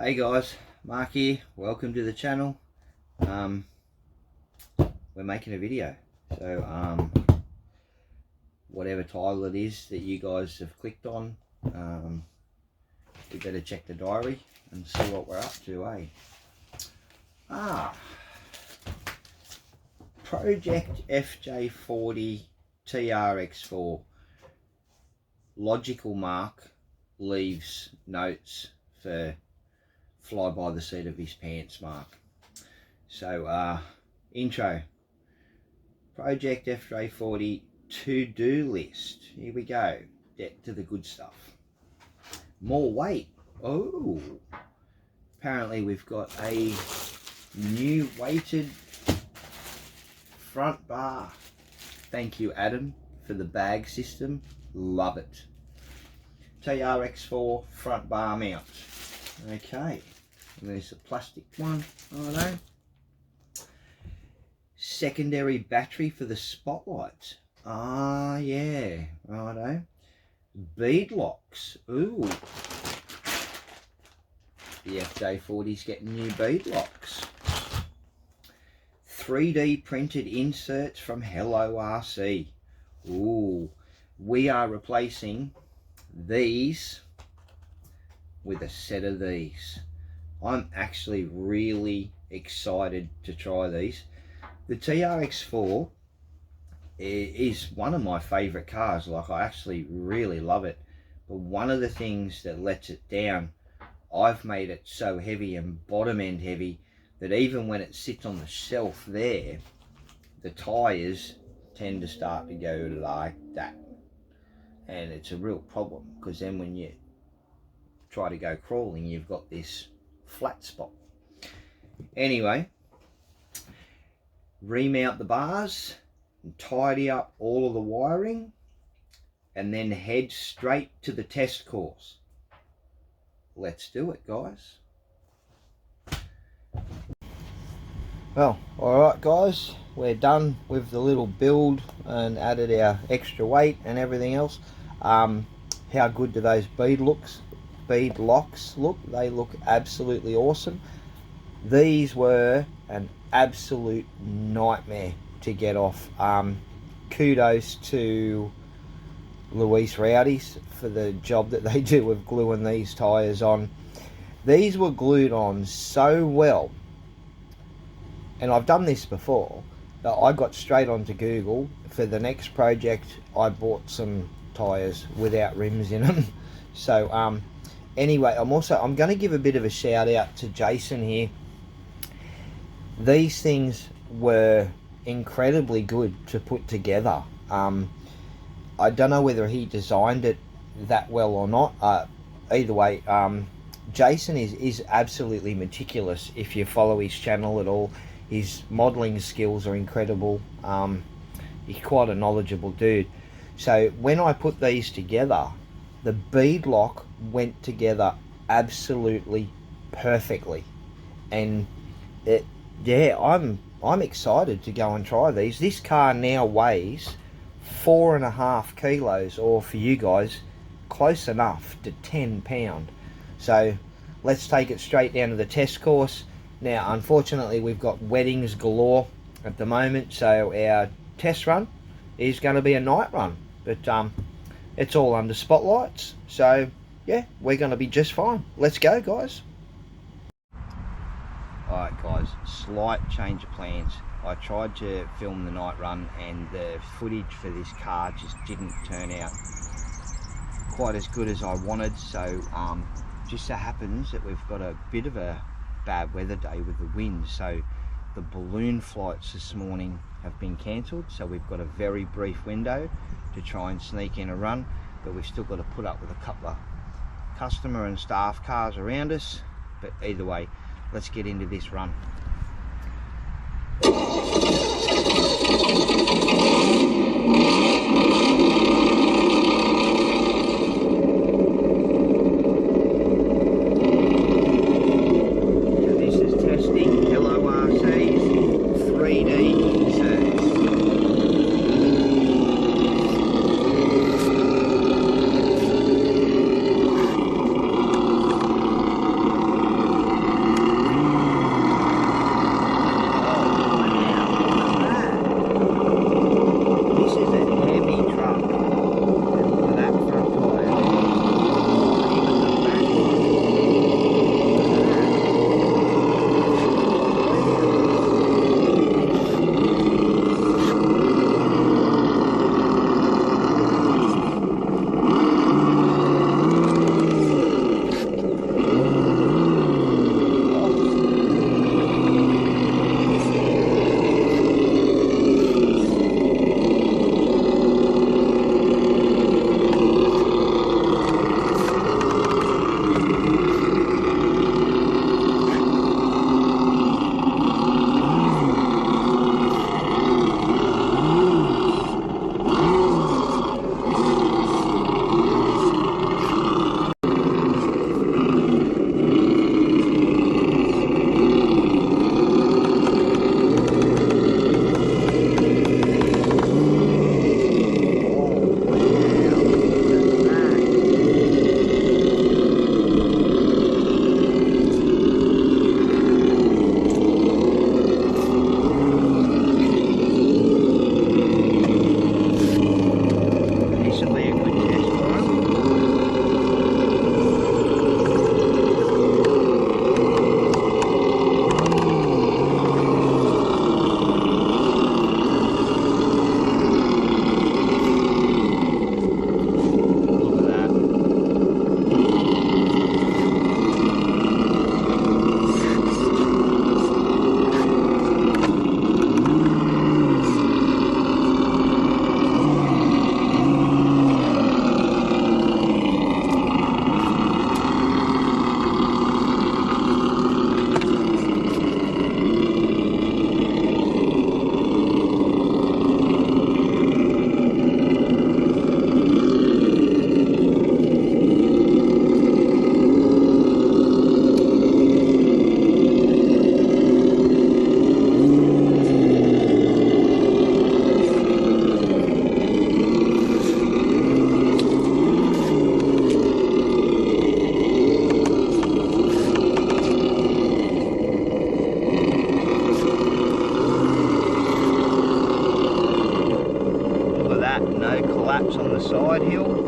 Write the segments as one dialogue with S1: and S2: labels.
S1: Hey guys, Mark here. Welcome to the channel. We're making a video. So whatever title it is that you guys have clicked on, we better check the diary and see what we're up to, eh? Project FJ40 TRX4. Logical Mark leaves notes for fly by the seat of his pants Mark. So intro. Project FJ40 to-do list. Here we go. Get to the good stuff. More weight. Oh, apparently we've got a new weighted front bar. Thank you Adam for the bag system. Love it. TRX4 front bar mount. Okay, and there's a plastic one. Righto. Secondary battery for the spotlights. Ah, yeah. Righto. Bead locks. Ooh. The FJ40's getting new bead locks. 3D printed inserts from Hello RC. Ooh. We are replacing these with a set of these. I'm actually really excited to try these. The TRX4 is one of my favorite cars. Like, I actually really love it, but one of the things that lets it down, I've made it so heavy and bottom end heavy that even when it sits on the shelf there, the tires tend to start to go like that, and it's a real problem because then when you try to go crawling, you've got this flat spot. Anyway, remount the bars and tidy up all of the wiring, and then head straight to the test course. Let's do it, guys. Well, alright guys, we're done with the little build and added our extra weight and everything else. How good do those bead locks look? They look absolutely awesome. These were an absolute nightmare to get off. Kudos to Luis Rowdies for the job that they do with gluing these tires on. These were glued on so well, and I've done this before, that I got straight onto Google. For the next project, I bought some tires without rims in them. So anyway, I'm going to give a bit of a shout out to Jason here. These things were incredibly good to put together. I don't know whether he designed it that well or not. Either way, Jason is absolutely meticulous. If you follow his channel at all, his modelling skills are incredible. He's quite a knowledgeable dude. So when I put these together, the bead lock went together absolutely perfectly, and yeah, I'm excited to go and try these. This car now weighs 4.5 kilos, or for you guys, close enough to 10 pounds. So let's take it straight down to the test course. Now, unfortunately, we've got weddings galore at the moment, so our test run is going to be a night run, but it's all under spotlights, so yeah, we're going to be just fine. Let's go, guys. Alright guys, slight change of plans. I tried to film the night run and the footage for this car just didn't turn out quite as good as I wanted. So just so happens that we've got a bit of a bad weather day with the wind, so the balloon flights this morning have been cancelled, so we've got a very brief window to try and sneak in a run, but we've still got to put up with a couple of customer and staff cars around us. But either way, let's get into this run. So this is testing Hello RC's 3D inserts. side hill.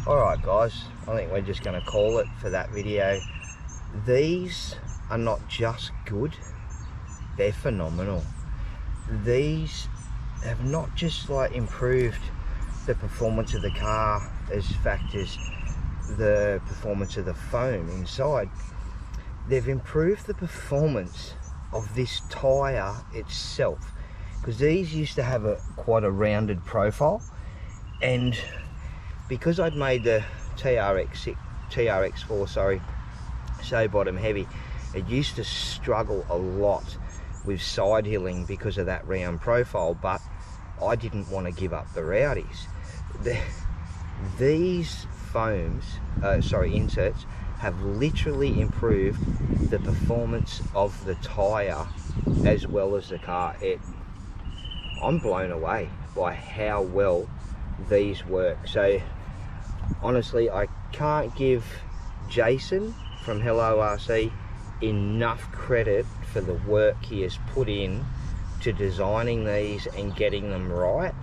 S1: Alright guys, I think we're just going to call it for that video. These are not just good, they're phenomenal. These have not just like improved the performance of the car as fact as the performance of the foam inside. They've improved the performance of this tyre itself, because these used to have quite a rounded profile, and because I'd made the TRX4 so bottom heavy, it used to struggle a lot with side hilling because of that round profile, but I didn't want to give up the rowdies. These foams, inserts, have literally improved the performance of the tyre as well as the car. I'm blown away by how well these work. So honestly, I can't give Jason from Hello RC enough credit for the work he has put in to designing these and getting them right.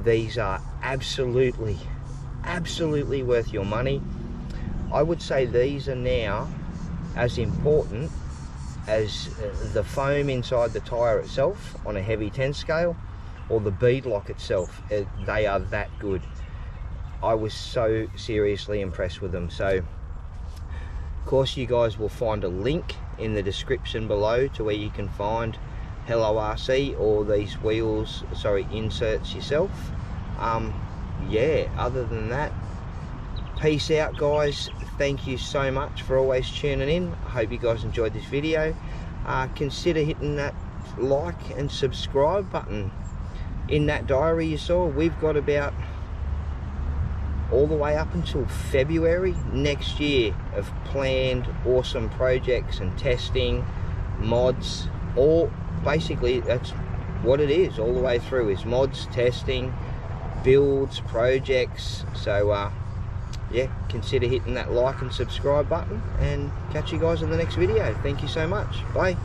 S1: These are absolutely worth your money. I would say these are now as important as the foam inside the tyre itself on a heavy 10 scale, or the beadlock itself. They are that good. I was so seriously impressed with them. So of course you guys will find a link in the description below to where you can find Hello RC or these inserts yourself. Yeah, other than that, peace out guys. Thank you so much for always tuning in. I hope you guys enjoyed this video. Consider hitting that like and subscribe button. In that diary you saw, we've got about all the way up until February next year of planned awesome projects and testing, mods, or basically that's what it is all the way through, is mods, testing, builds, projects. So yeah, consider hitting that like and subscribe button, and catch you guys in the next video. Thank you so much. Bye.